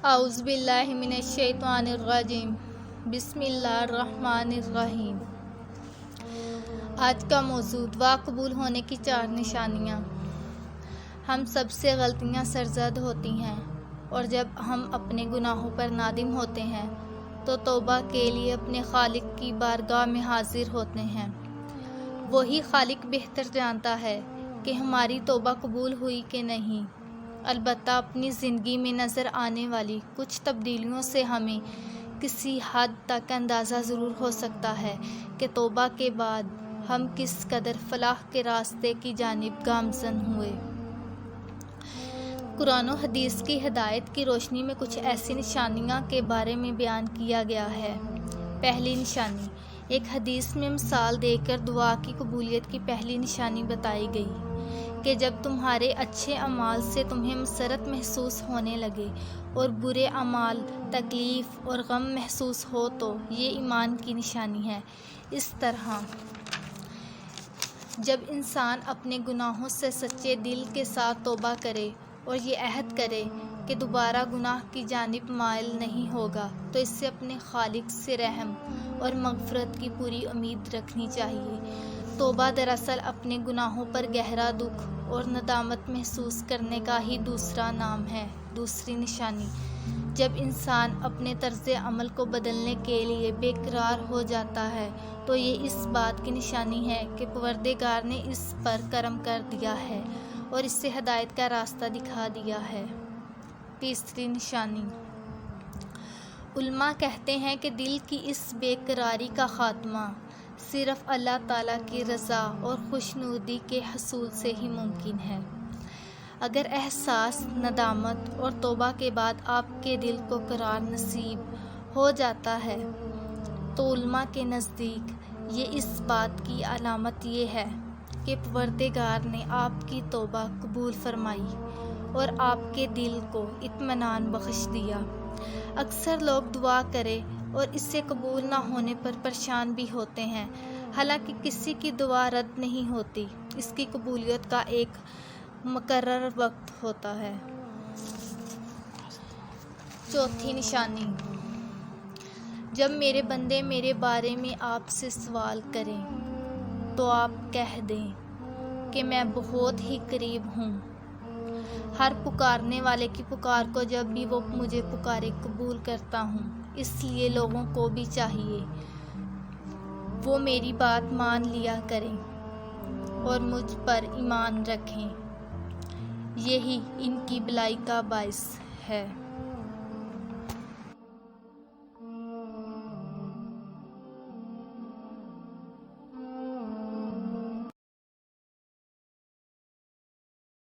اعوذ باللہ من الشیطان الرجیم، بسم اللہ الرحمن الرحیم۔ آج کا موضوع دعا قبول ہونے کی 4 نشانیاں۔ ہم سب سے غلطیاں سرزد ہوتی ہیں، اور جب ہم اپنے گناہوں پر نادم ہوتے ہیں تو توبہ کے لیے اپنے خالق کی بارگاہ میں حاضر ہوتے ہیں۔ وہی خالق بہتر جانتا ہے کہ ہماری توبہ قبول ہوئی کہ نہیں۔ البتہ اپنی زندگی میں نظر آنے والی کچھ تبدیلیوں سے ہمیں کسی حد تک اندازہ ضرور ہو سکتا ہے کہ توبہ کے بعد ہم کس قدر فلاح کے راستے کی جانب گامزن ہوئے۔ قرآن و حدیث کی ہدایت کی روشنی میں کچھ ایسی نشانیاں کے بارے میں بیان کیا گیا ہے۔ پہلی نشانی، ایک حدیث میں مثال دے کر دعا کی قبولیت کی پہلی نشانی بتائی گئی کہ جب تمہارے اچھے اعمال سے تمہیں مسرت محسوس ہونے لگے اور برے اعمال تکلیف اور غم محسوس ہو تو یہ ایمان کی نشانی ہے۔ اس طرح جب انسان اپنے گناہوں سے سچے دل کے ساتھ توبہ کرے اور یہ عہد کرے کہ دوبارہ گناہ کی جانب مائل نہیں ہوگا تو اس سے اپنے خالق سے رحم اور مغفرت کی پوری امید رکھنی چاہیے۔ توبہ دراصل اپنے گناہوں پر گہرا دکھ اور ندامت محسوس کرنے کا ہی دوسرا نام ہے۔ دوسری نشانی، جب انسان اپنے طرز عمل کو بدلنے کے لیے بے قرار ہو جاتا ہے تو یہ اس بات کی نشانی ہے کہ پروردگار نے اس پر کرم کر دیا ہے اور اس سے ہدایت کا راستہ دکھا دیا ہے۔ تیسری نشانی، علماء کہتے ہیں کہ دل کی اس بے قراری کا خاتمہ صرف اللہ تعالیٰ کی رضا اور خوشنودی کے حصول سے ہی ممکن ہے۔ اگر احساس ندامت اور توبہ کے بعد آپ کے دل کو قرار نصیب ہو جاتا ہے تو علماء کے نزدیک یہ اس بات کی علامت یہ ہے کہ پروردگار نے آپ کی توبہ قبول فرمائی اور آپ کے دل کو اطمینان بخش دیا۔ اکثر لوگ دعا کرے اور اس سے قبول نہ ہونے پر پریشان بھی ہوتے ہیں، حالانکہ کسی کی دعا رد نہیں ہوتی، اس کی قبولیت کا ایک مقرر وقت ہوتا ہے۔ چوتھی نشانی، جب میرے بندے میرے بارے میں آپ سے سوال کریں تو آپ کہہ دیں کہ میں بہت ہی قریب ہوں۔ ہر پکارنے والے کی پکار کو جب بھی وہ مجھے پکارے قبول کرتا ہوں، اس لیے لوگوں کو بھی چاہیے وہ میری بات مان لیا کریں اور مجھ پر ایمان رکھیں، یہی ان کی بھلائی کا باعث ہے۔